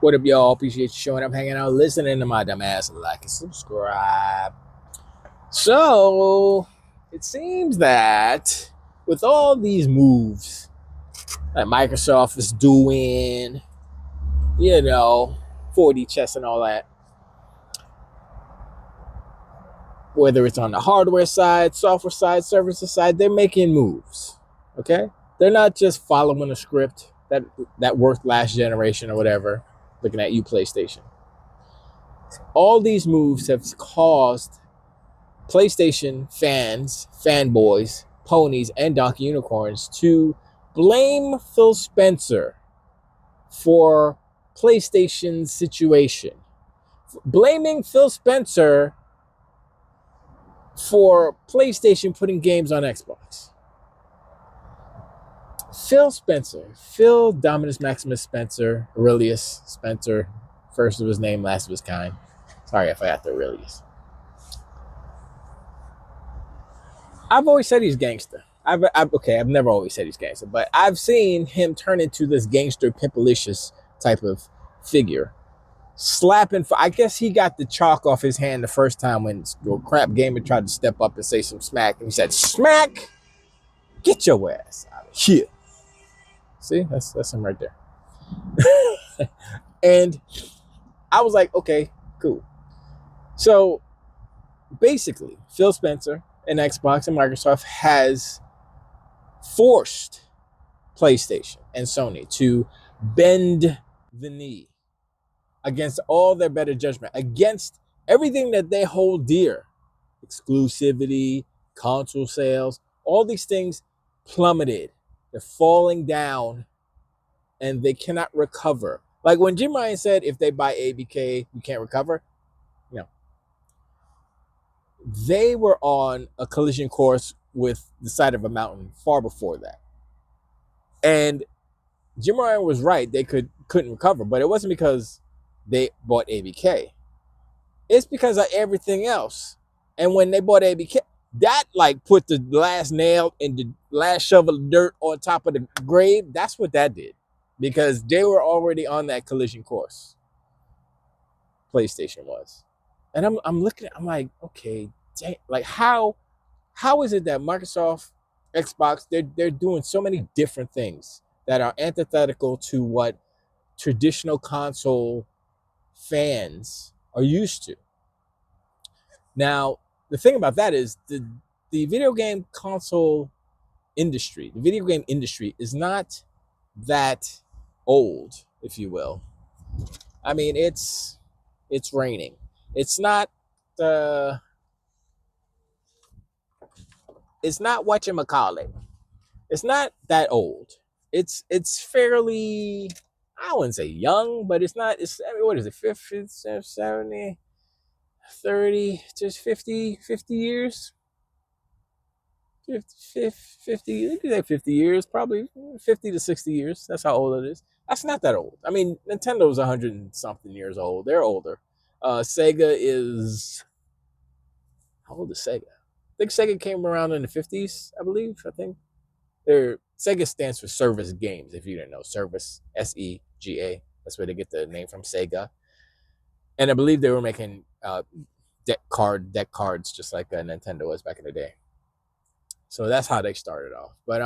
What up, y'all? Appreciate you showing up, hanging out, listening to my dumb ass. Like and subscribe. So, it seems that with all these moves that Microsoft is doing, 4D chess and all that, whether it's on the hardware side, software side, services side, they're making moves. Okay? They're not just following a script that worked last generation or whatever, looking at you, PlayStation. All these moves have caused PlayStation fans, fanboys, ponies, and donkey unicorns to blame Phil Spencer for PlayStation's situation. Blaming Phil Spencer for PlayStation putting games on Xbox. Phil Spencer, Phil Dominus Maximus Spencer, Aurelius Spencer, first of his name, last of his kind. Sorry if I got the Aurelius. I've always said he's gangster. I've never always said he's gangster, but I've seen him turn into this gangster, pimpalicious type of figure. Slapping, I guess he got the chalk off his hand the first time when Crap Gamer tried to step up and say some smack, and he said, "Smack, get your ass out of here." See, that's him right there. And I was like, okay, cool. So basically, Phil Spencer and Xbox and Microsoft has forced PlayStation and Sony to bend the knee against all their better judgment, against everything that they hold dear. Exclusivity, console sales, all these things plummeted. They're falling down and they cannot recover. Like when Jim Ryan said, if they buy ABK, we can't recover. They were on a collision course with the side of a mountain far before that. And Jim Ryan was right. They couldn't recover, but it wasn't because they bought ABK. It's because of everything else. And when they bought ABK, that like put the last nail in the last shovel of dirt on top of the grave. That's what that did, because they were already on that collision course. PlayStation was. And I'm looking at, I'm like, okay, dang, like how is it that Microsoft, Xbox, they're doing so many different things that are antithetical to what traditional console fans are used to. Now, the thing about that is the video game console industry, the video game industry is not that old, if you will. I mean, it's raining. It's not whatchamacallit. It's not that old. It's fairly, I wouldn't say young, but it's not, I mean, what is it, 50, 70, 30, just 50 years? 50, you could say 50 years, probably 50 to 60 years. That's how old it is. That's not that old. I mean, Nintendo's 100 and something years old. They're older. Sega is, how old is Sega? I think Sega came around in the 50s, I believe. I think Sega stands for Service Games, if you didn't know. Service, SEGA. That's where they get the name from, Sega. And I believe they were making deck cards just like Nintendo was back in the day. So that's how they started off. But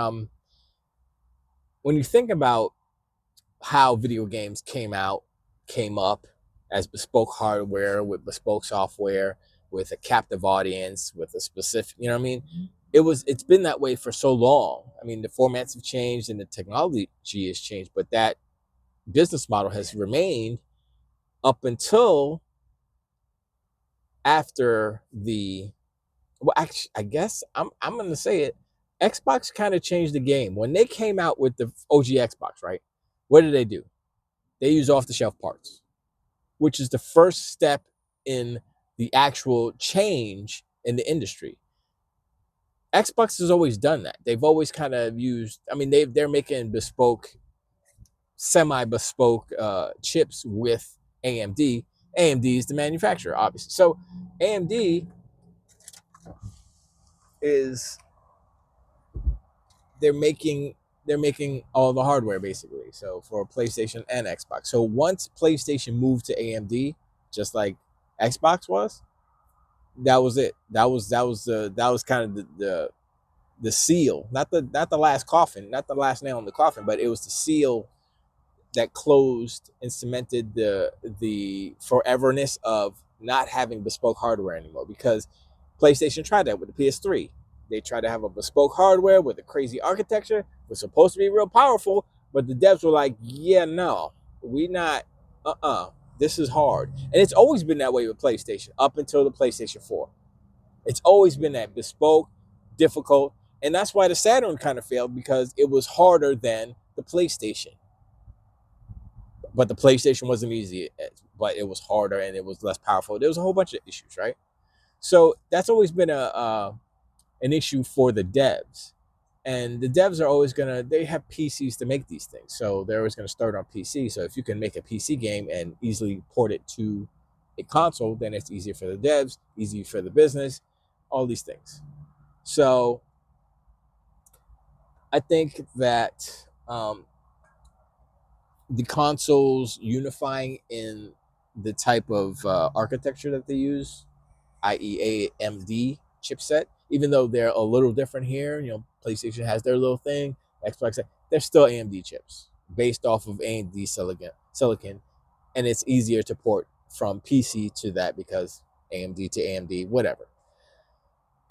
when you think about how video games came up as bespoke hardware with bespoke software, with a captive audience, with a specific, you know what I mean? It's been that way for so long. I mean, the formats have changed and the technology has changed, but that business model has remained up until after actually, I guess I'm going to say it. Xbox kind of changed the game. When they came out with the OG Xbox, right? What did they do? They use off-the-shelf parts, which is the first step in the actual change in the industry. Xbox has always done that. They've always kind of used, I mean, they're making bespoke, semi-bespoke chips with AMD. AMD is the manufacturer, obviously. So AMD they're making they're making all the hardware basically. So for PlayStation and Xbox. So once PlayStation moved to AMD, just like Xbox was, that was it. That was kind of the seal, not the last coffin, not the last nail in the coffin, but it was the seal that closed and cemented the foreverness of not having bespoke hardware anymore. Because PlayStation tried that with the PS3. They tried to have a bespoke hardware with a crazy architecture. It was supposed to be real powerful, but the devs were like, "Yeah, no, we not. This is hard." And it's always been that way with PlayStation up until the PlayStation 4. It's always been that bespoke, difficult, and that's why the Saturn kind of failed, because it was harder than the PlayStation. But the PlayStation wasn't easy, but it was harder and it was less powerful. There was a whole bunch of issues, right? So that's always been a an issue for the devs, and the devs are always they have PCs to make these things, so they're always gonna start on PC. So if you can make a PC game and easily port it to a console, then it's easier for the devs, easier for the business, all these things. So I think that the consoles unifying in the type of architecture that they use, i.e., AMD chipset, even though they're a little different here. PlayStation has their little thing, Xbox, they're still AMD chips based off of AMD silicon, and it's easier to port from PC to that because AMD to AMD, whatever.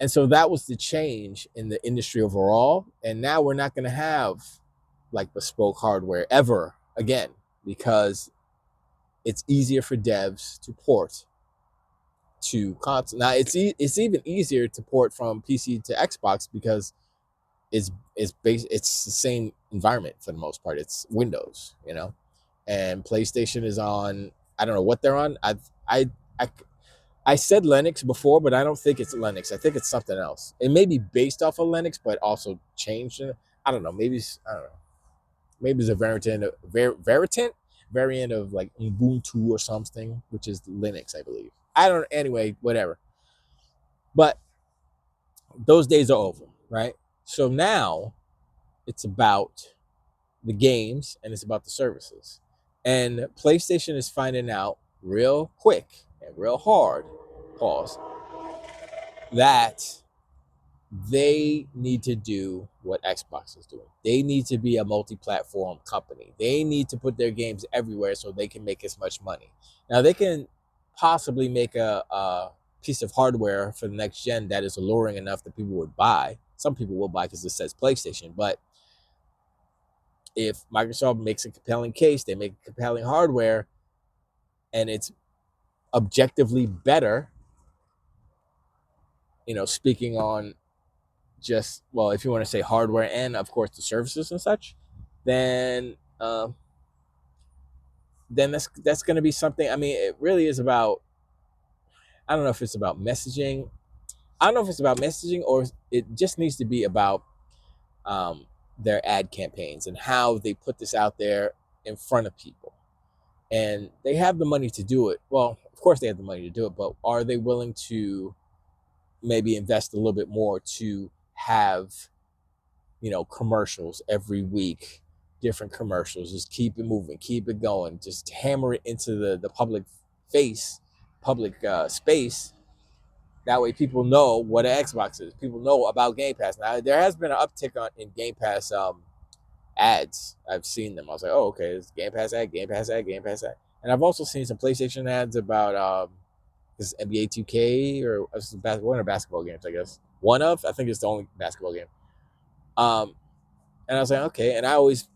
And so that was the change in the industry overall. And now we're not going to have like bespoke hardware ever again, because it's easier for devs to port to console. Now it's even easier to port from PC to Xbox because it's the same environment for the most part. It's Windows, and PlayStation is on. I don't know what they're on. I I I said Linux before, but I don't think it's Linux. I think it's something else. It may be based off of Linux, but also changed. I don't know. I don't know. Maybe it's a variant of like Ubuntu or something, which is Linux, I believe. I don't. Anyway, whatever. But those days are over, right? So now it's about the games and it's about the services. And PlayStation is finding out real quick and real hard, pause, that they need to do what Xbox is doing. They need to be a multi-platform company. They need to put their games everywhere so they can make as much money. Now they can possibly make a piece of hardware for the next gen that is alluring enough that people would buy. Some people will buy because it says PlayStation. But if Microsoft makes a compelling case, they make compelling hardware, and it's objectively better, speaking on just, well, if you want to say hardware and of course the services and such, then then that's going to be something. I mean, it really is about, I don't know if it's about messaging. I don't know if it's about messaging or it just needs to be about their ad campaigns and how they put this out there in front of people. And they have the money to do it. Well, of course they have the money to do it, but are they willing to maybe invest a little bit more to have commercials every week, different commercials, just keep it moving, keep it going, just hammer it into the public space. That way people know what an Xbox is. People know about Game Pass. Now there has been an uptick in Game Pass ads. I've seen them. I was like, oh, okay, it's Game Pass ad, Game Pass ad, Game Pass ad. And I've also seen some PlayStation ads about this NBA 2K or one of basketball games, I guess. I think it's the only basketball game. And I was like, okay. And I always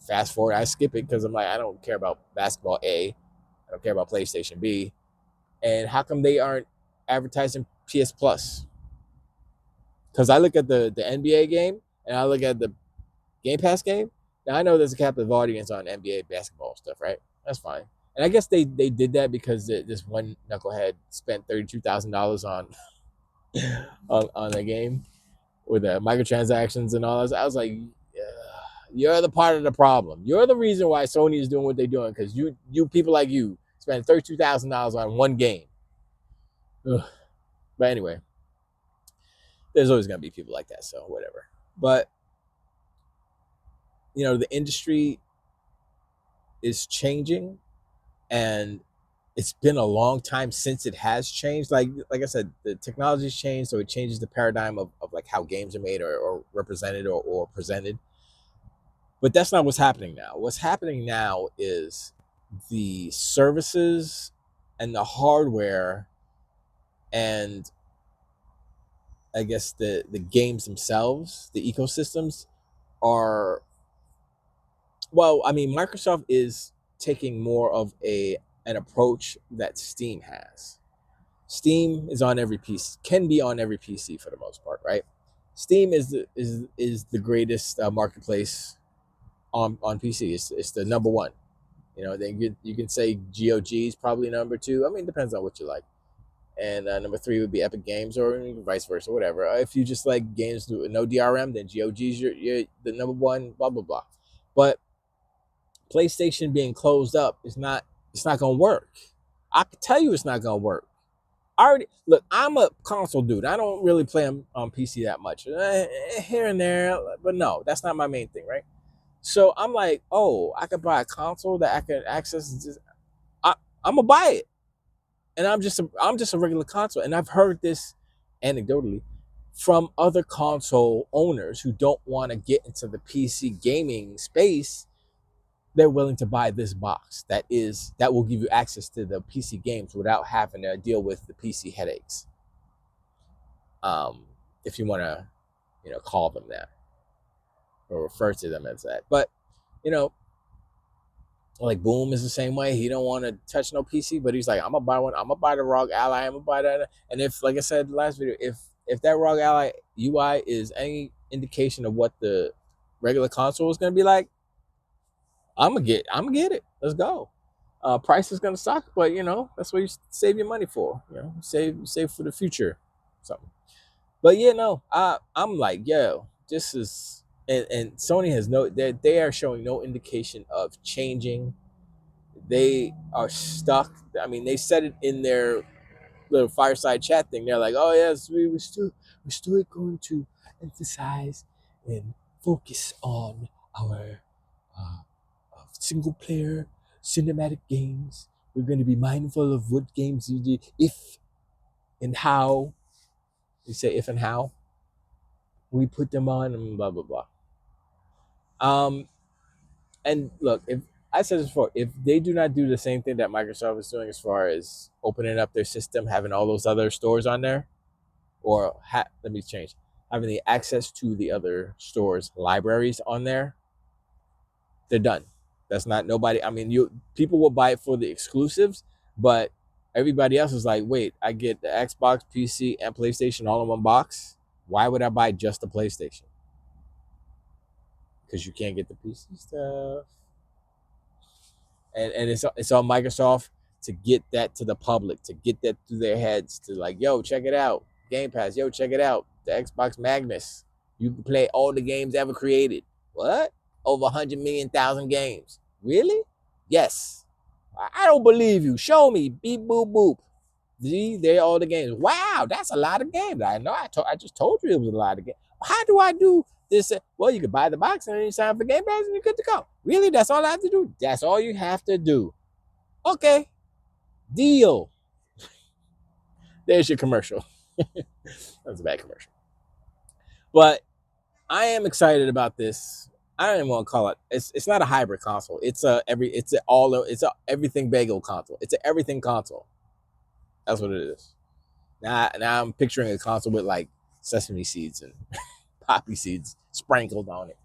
fast forward, I skip it because I'm like, I don't care about basketball A. I don't care about PlayStation B. And how come they aren't advertising PS Plus? Because I look at the NBA game and I look at the Game Pass game. Now I know there's a captive audience on NBA basketball stuff, right? That's fine. And I guess they did that because this one knucklehead spent $32,000 on the game with the microtransactions and all that. I was like, yeah, you're the part of the problem. You're the reason why Sony is doing what they're doing, because you people like you spend $32,000 on one game. Ugh. But anyway, there's always gonna be people like that, so whatever. But the industry is changing, and it's been a long time since it has changed. Like I said, the technology's changed, so it changes the paradigm of like how games are made or represented or presented. But that's not what's happening now. What's happening now is the services and the hardware, and I guess the games themselves, the ecosystems are, well, I mean, Microsoft is taking more of an approach that Steam has. Steam is on every PC, can be on every PC for the most part, right? Steam is the greatest marketplace on PC. It's the number one. Then you can say GOG is probably number two. I mean, it depends on what you like. And number three would be Epic Games, or vice versa, whatever. If you just like games with no DRM, then GOG is your the number one. Blah blah blah. But PlayStation being closed up is not. It's not gonna work. I can tell you, it's not gonna work. I already look. I'm a console dude. I don't really play on PC that much, here and there. But no, that's not my main thing, right? So I'm like, oh, I could buy a console that I can access. I'm gonna buy it, and I'm just a regular console. And I've heard this anecdotally from other console owners who don't want to get into the PC gaming space. They're willing to buy this box that will give you access to the PC games without having to deal with the PC headaches. If you want to, call them that or refer to them as that. But you know, like Boom is the same way. He don't want to touch no PC, but he's like, I'm gonna buy one. I'm gonna buy the ROG Ally. I'm gonna buy that. And if, like I said in the last video, if that ROG Ally UI is any indication of what the regular console is gonna be like, I'm gonna get it. Let's go. Price is gonna suck, but that's what you save your money for. Save for the future, something. But yeah, no, I'm like, yo, this is, and Sony has they are showing no indication of changing. They are stuck. I mean, they said it in their little fireside chat thing. They're like, oh yes, we're still going to emphasize and focus on our uh, single player cinematic games. We're going to be mindful of what games you do, if and how. They say if and how we put them on, and blah blah blah. And look, if I said this before, if they do not do the same thing that Microsoft is doing as far as opening up their system, having all those other stores on there, or let me change, having the access to the other stores' libraries on there, they're done. That's not nobody. I mean, people will buy it for the exclusives, but everybody else is like, wait, I get the Xbox, PC, and PlayStation all in one box. Why would I buy just the PlayStation? Because you can't get the PC stuff. And it's on Microsoft to get that to the public, to get that through their heads, to like, yo, check it out, Game Pass, yo, check it out, the Xbox Magnus, you can play all the games ever created. What? Over 100 million thousand games? Really? Yes. I don't believe you. Show me. Beep boop boop. See, they're all the games. Wow, that's a lot of games. I know. I just told you it was a lot of games. How do I do this? Well, you can buy the box and then you sign up for Game Pass and you're good to go. Really? That's all I have to do? That's all you have to do. Okay. Deal. There's your commercial. That was a bad commercial. But I am excited about this. I don't even want to call it. It's not a hybrid console. It's a everything bagel console. It's a everything console. That's what it is. Now I'm picturing a console with like sesame seeds and poppy seeds sprinkled on it.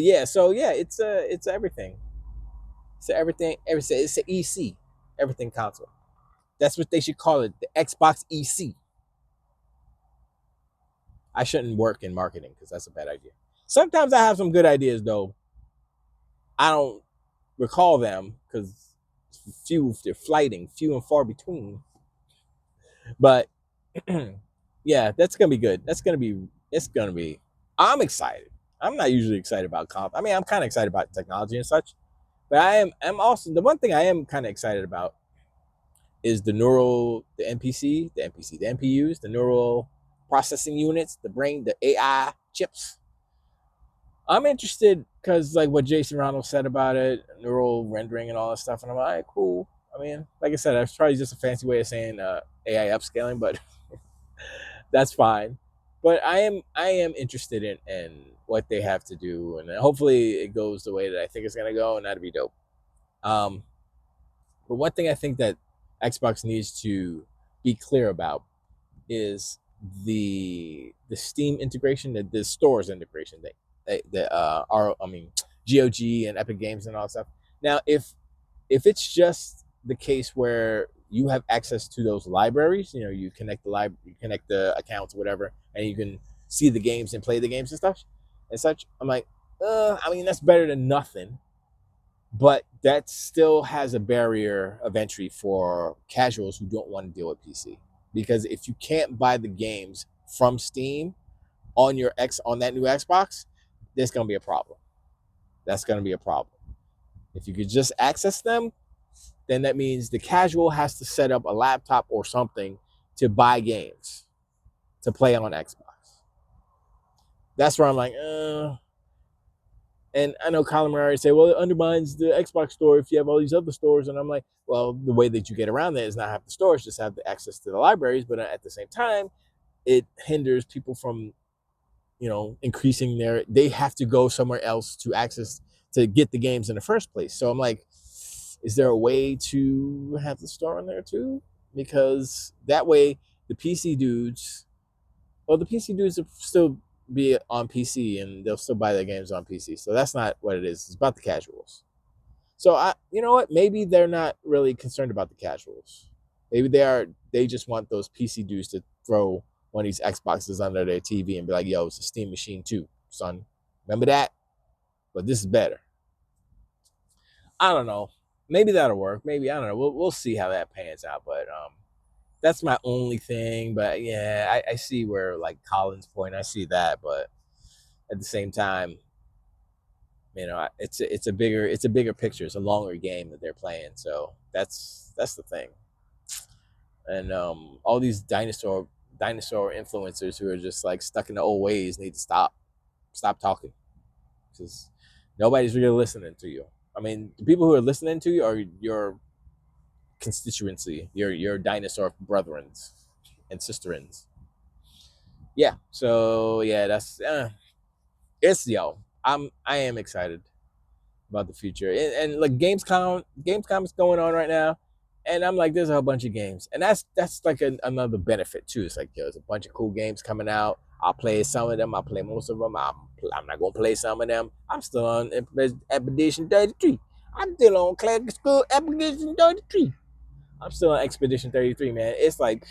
Yeah. So yeah, it's everything. It's everything. It's an EC, everything console. That's what they should call it. The Xbox EC. I shouldn't work in marketing because that's a bad idea. Sometimes I have some good ideas though. I don't recall them because they're flighting, few and far between. But yeah, that's gonna be good. It's gonna be. I'm excited. I'm not usually excited about comp. I mean, I'm kind of excited about technology and such, but I'm also, the one thing I am kind of excited about is the the NPUs, the neural processing units, the brain, the AI chips. I'm interested because like what Jason Ronald said about it, neural rendering and all that stuff, and I'm like, cool. I mean, like I said, that's probably just a fancy way of saying AI upscaling, but that's fine. But I am interested in what they have to do, and hopefully it goes the way that I think it's gonna go, and that'd be dope. Um, but one thing I think that Xbox needs to be clear about is the Steam integration, the stores integration, that are I mean GOG and Epic Games and all that stuff. Now, if it's just the case where you have access to those libraries, you connect you connect the accounts, whatever, and you can see the games and play the games and stuff and such. I'm like, I mean, that's better than nothing, but that still has a barrier of entry for casuals who don't want to deal with PC. Because if you can't buy the games from Steam on on that new Xbox, there's gonna be a problem. That's gonna be a problem. If you could just access them, then that means the casual has to set up a laptop or something to buy games to play on Xbox. That's where I'm like, and I know Colin Murray say, well, it undermines the Xbox store if you have all these other stores. And I'm like, well, the way that you get around that is not have the stores, just have the access to the libraries. But at the same time, it hinders people from, increasing they have to go somewhere else to get the games in the first place. So I'm like, is there a way to have the store on there too? Because that way the PC dudes will still be on PC and they'll still buy their games on PC. So that's not what it is. It's about the casuals. So you know what? Maybe they're not really concerned about the casuals. Maybe they are. They just want those PC dudes to throw one of these Xboxes under their TV and be like, "Yo, it's a Steam machine too, son. Remember that? But this is better." I don't know. Maybe that'll work. Maybe I don't know. We'll see how that pans out. But that's my only thing. But yeah, I see where like Colin's point. I see that, but at the same time, it's a bigger picture. It's a longer game that they're playing. So that's the thing. And all these dinosaur influencers who are just like stuck in the old ways need to stop talking, because nobody's really listening to you. I mean, the people who are listening to you are your constituency, your dinosaur brethrens and sisterins. Yeah. So yeah, that's it's I am excited about the future, and like Gamescom is going on right now, and I'm like, there's a whole bunch of games, and that's like another benefit too. It's like, there's a bunch of cool games coming out. I'll play some of them. I'll play most of them. I'm not gonna play some of them. I'm still on Expedition 33. I'm still on Classic School Expedition 33. I'm still on Expedition 33, man. It's like,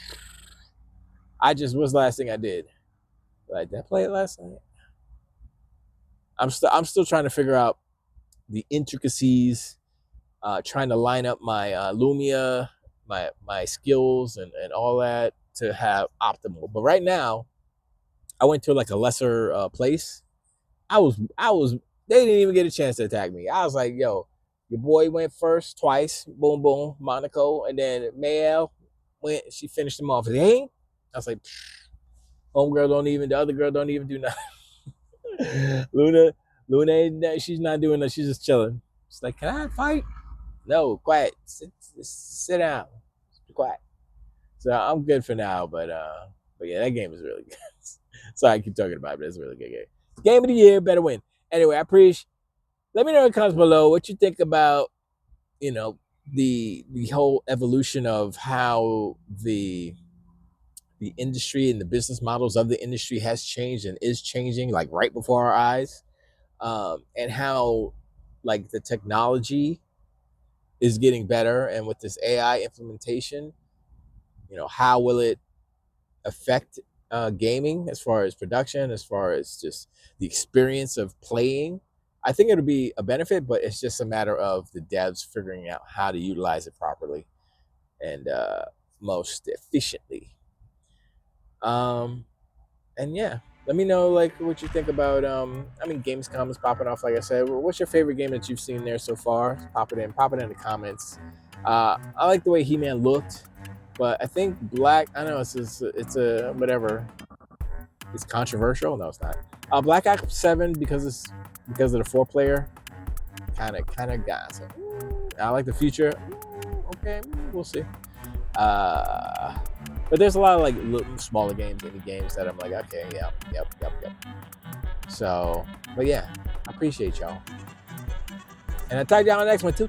what's the last thing I did? Did I play it last night? I'm still trying to figure out the intricacies, trying to line up my Lumia, my skills and all that to have optimal. But right now, I went to like a lesser place. I was they didn't even get a chance to attack me. I was like, yo, your boy went first twice, boom boom, Monaco, and then Mayel went. She finished him off. Hey, I was like, the other girl don't even do nothing. Luna, she's not doing that. She's just chilling. She's like, can I fight? No, quiet. Sit down. Be quiet. So I'm good for now, but yeah, that game is really good. Sorry, I keep talking about it, but it's a really good game. Game of the year, better win. Anyway, I appreciate. Let me know in the comments below what you think about, the whole evolution of how the industry and the business models of the industry has changed and is changing, like right before our eyes, and how like the technology is getting better, and with this AI implementation, how will it affect gaming as far as production, as far as just the experience of playing. I think it'll be a benefit, but it's just a matter of the devs figuring out how to utilize it properly and most efficiently. And yeah, let me know like what you think about Gamescom is popping off, like I said. What's your favorite game that you've seen there so far? Pop it in the comments. I like the way He-Man looked, but I think Black, I know it's a whatever. It's controversial. No, it's not. Black Ops 7, because it's because of the 4-player. Kind of got. So, I like the future. Okay, we'll see. But there's a lot of like little, smaller games, indie games that I'm like, okay, yep. So, but yeah, I appreciate y'all. And I'll talk to y'all on the next one too.